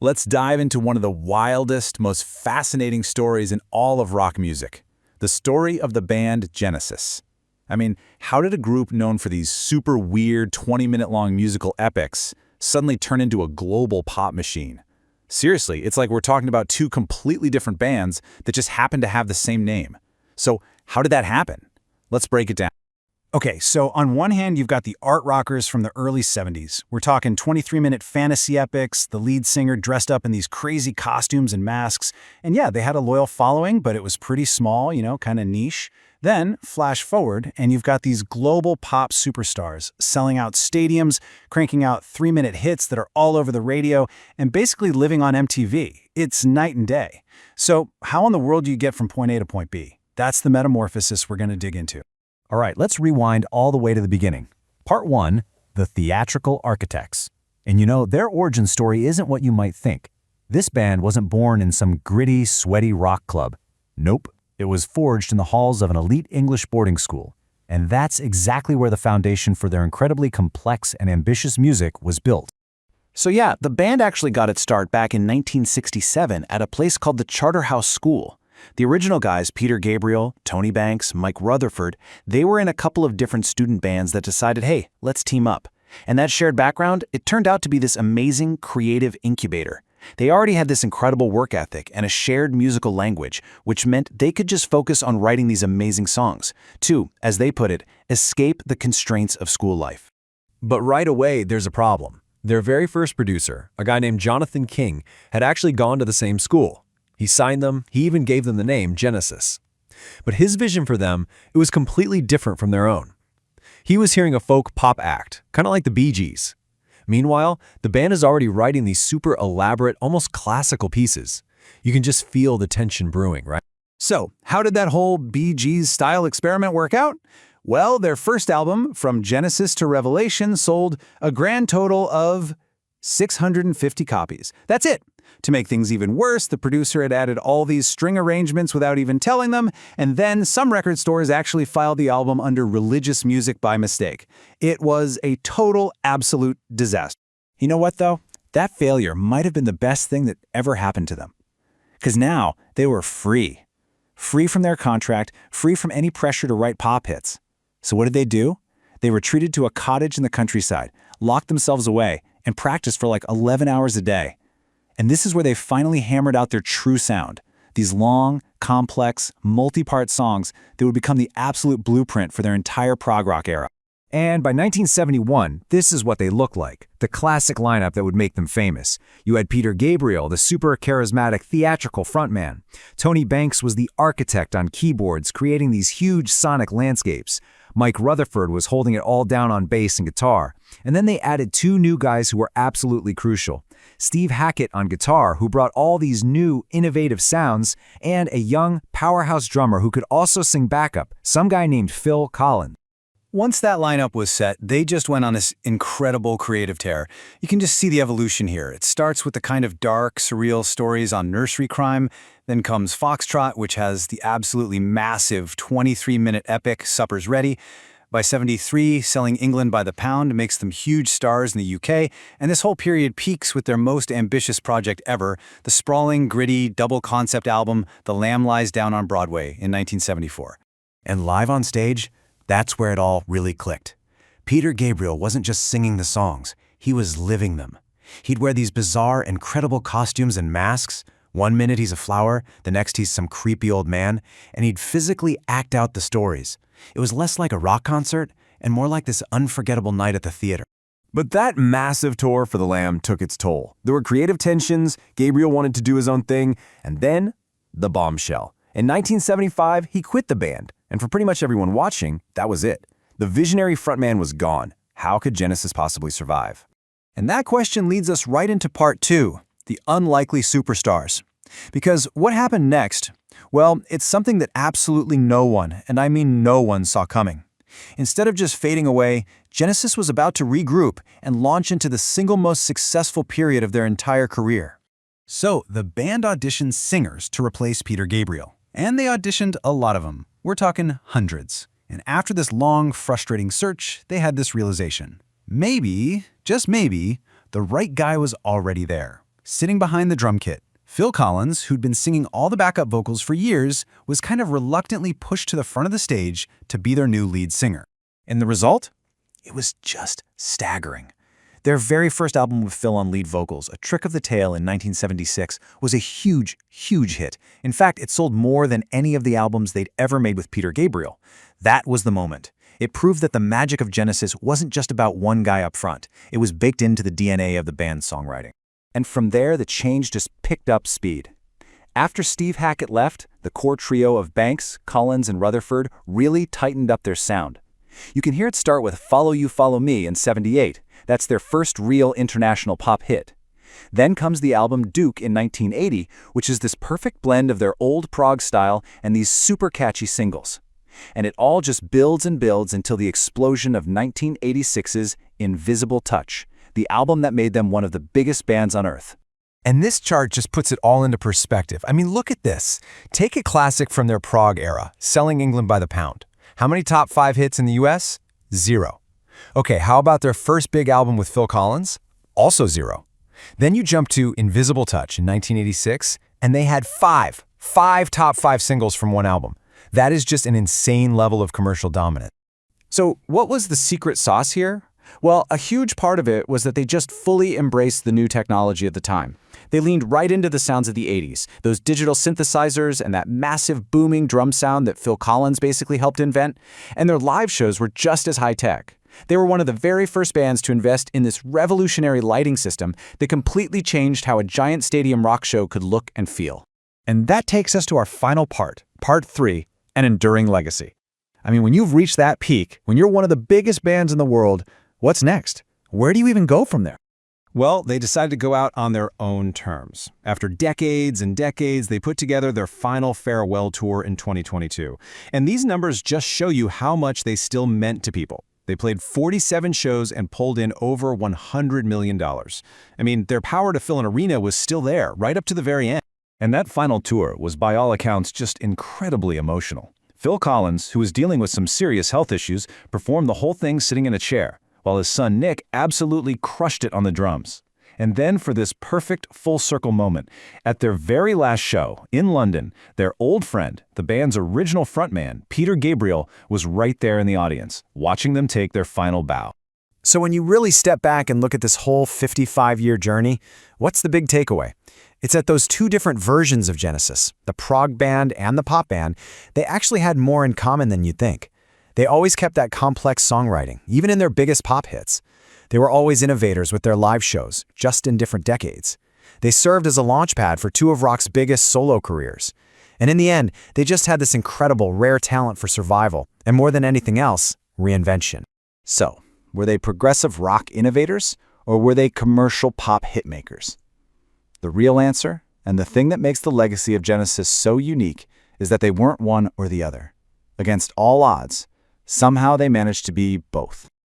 Let's dive into one of the wildest, most fascinating stories in all of rock music. The story of the band Genesis. I mean, how did a group known for these super weird 20-minute-long musical epics suddenly turn into a global pop machine? Seriously, it's like we're talking about two completely different bands that just happen to have the same name. So how did that happen? Let's break it down. Okay, so on one hand, you've got the art rockers from the early 70s. We're talking 23-minute fantasy epics, the lead singer dressed up in these crazy costumes and masks. And yeah, they had a loyal following, but it was pretty small, kind of niche. Then, flash forward, and you've got these global pop superstars selling out stadiums, cranking out 3-minute hits that are all over the radio, and basically living on MTV. It's night and day. So how in the world do you get from point A to point B? That's the metamorphosis we're going to dig into. All right, let's rewind all the way to the beginning. Part 1, the Theatrical Architects. And their origin story isn't what you might think. This band wasn't born in some gritty, sweaty rock club. Nope, it was forged in the halls of an elite English boarding school. And that's exactly where the foundation for their incredibly complex and ambitious music was built. So yeah, the band actually got its start back in 1967 at a place called the Charterhouse School. The original guys, Peter Gabriel, Tony Banks, Mike Rutherford, they were in a couple of different student bands that decided, hey, let's team up. And that shared background, it turned out to be this amazing creative incubator. They already had this incredible work ethic and a shared musical language, which meant they could just focus on writing these amazing songs to, as they put it, escape the constraints of school life. But right away, there's a problem. Their very first producer, a guy named Jonathan King, had actually gone to the same school. He signed them, he even gave them the name Genesis. But his vision for them, it was completely different from their own. He was hearing a folk pop act, kind of like the Bee Gees. Meanwhile, the band is already writing these super elaborate, almost classical pieces. You can just feel the tension brewing, right? So, how did that whole Bee Gees style experiment work out? Well, their first album, From Genesis to Revelation, sold a grand total of 650 copies. That's it. To make things even worse, the producer had added all these string arrangements without even telling them, and then some record stores actually filed the album under religious music by mistake. It was a total, absolute disaster. You know what, though? That failure might have been the best thing that ever happened to them. Because now they were free. Free from their contract, free from any pressure to write pop hits. So what did they do? They retreated to a cottage in the countryside, locked themselves away, and practiced for like 11 hours a day. And this is where they finally hammered out their true sound. These long, complex, multi-part songs that would become the absolute blueprint for their entire prog rock era. And by 1971, this is what they looked like, the classic lineup that would make them famous. You had Peter Gabriel, the super charismatic theatrical frontman. Tony Banks was the architect on keyboards, creating these huge sonic landscapes. Mike Rutherford was holding it all down on bass and guitar. And then they added two new guys who were absolutely crucial. Steve Hackett on guitar, who brought all these new, innovative sounds, and a young, powerhouse drummer who could also sing backup, some guy named Phil Collins. Once that lineup was set, they just went on this incredible creative tear. You can just see the evolution here. It starts with the kind of dark, surreal stories on nursery crime. Then comes Foxtrot, which has the absolutely massive 23-minute epic Supper's Ready. By 73, Selling England by the Pound makes them huge stars in the UK, and this whole period peaks with their most ambitious project ever, the sprawling, gritty, double-concept album The Lamb Lies Down on Broadway in 1974. And live on stage, that's where it all really clicked. Peter Gabriel wasn't just singing the songs, he was living them. He'd wear these bizarre, incredible costumes and masks. One minute he's a flower, the next he's some creepy old man, and he'd physically act out the stories. It was less like a rock concert and more like this unforgettable night at the theater. But that massive tour for the Lamb took its toll. There were creative tensions, Gabriel wanted to do his own thing, and then the bombshell. In 1975, he quit the band, and for pretty much everyone watching, that was it. The visionary frontman was gone. How could Genesis possibly survive? And that question leads us right into part 2, the unlikely superstars. Because what happened next? Well, it's something that absolutely no one, and I mean no one, saw coming. Instead of just fading away, Genesis was about to regroup and launch into the single most successful period of their entire career. So, the band auditioned singers to replace Peter Gabriel. And they auditioned a lot of them. We're talking hundreds. And after this long, frustrating search, they had this realization. Maybe, just maybe, the right guy was already there. Sitting behind the drum kit, Phil Collins, who'd been singing all the backup vocals for years, was kind of reluctantly pushed to the front of the stage to be their new lead singer. And the result? It was just staggering. Their very first album with Phil on lead vocals, A Trick of the Tail in 1976, was a huge, huge hit. In fact, it sold more than any of the albums they'd ever made with Peter Gabriel. That was the moment. It proved that the magic of Genesis wasn't just about one guy up front. It was baked into the DNA of the band's songwriting. And from there, the change just picked up speed. After Steve Hackett left, the core trio of Banks, Collins, and Rutherford really tightened up their sound. You can hear it start with Follow You, Follow Me in '78. That's their first real international pop hit. Then comes the album Duke in 1980, which is this perfect blend of their old prog style and these super catchy singles. And it all just builds and builds until the explosion of 1986's Invisible Touch, the album that made them one of the biggest bands on earth. And this chart just puts it all into perspective. I mean, look at this. Take a classic from their prog era, Selling England by the Pound. How many top 5 hits in the US? 0. Okay, how about their first big album with Phil Collins? Also 0. Then you jump to Invisible Touch in 1986, and they had 5 top 5 singles from one album. That is just an insane level of commercial dominance. So what was the secret sauce here? Well, a huge part of it was that they just fully embraced the new technology at the time. They leaned right into the sounds of the 80s, those digital synthesizers and that massive booming drum sound that Phil Collins basically helped invent, and their live shows were just as high-tech. They were one of the very first bands to invest in this revolutionary lighting system that completely changed how a giant stadium rock show could look and feel. And that takes us to our final part, Part 3, an enduring legacy. I mean, when you've reached that peak, when you're one of the biggest bands in the world, what's next? Where do you even go from there? Well, they decided to go out on their own terms. After decades and decades, they put together their final farewell tour in 2022. And these numbers just show you how much they still meant to people. They played 47 shows and pulled in over $100 million. I mean, their power to fill an arena was still there, right up to the very end. And that final tour was by all accounts just incredibly emotional. Phil Collins, who was dealing with some serious health issues, performed the whole thing sitting in a chair, while his son Nick absolutely crushed it on the drums. And then for this perfect full-circle moment, at their very last show in London, their old friend, the band's original frontman, Peter Gabriel, was right there in the audience, watching them take their final bow. So when you really step back and look at this whole 55-year journey, what's the big takeaway? It's that those two different versions of Genesis, the prog band and the pop band, they actually had more in common than you'd think. They always kept that complex songwriting, even in their biggest pop hits. They were always innovators with their live shows, just in different decades. They served as a launchpad for two of rock's biggest solo careers. And in the end, they just had this incredible, rare talent for survival, and more than anything else, reinvention. So, were they progressive rock innovators, or were they commercial pop hitmakers? The real answer, and the thing that makes the legacy of Genesis so unique, is that they weren't one or the other. Against all odds, somehow they managed to be both.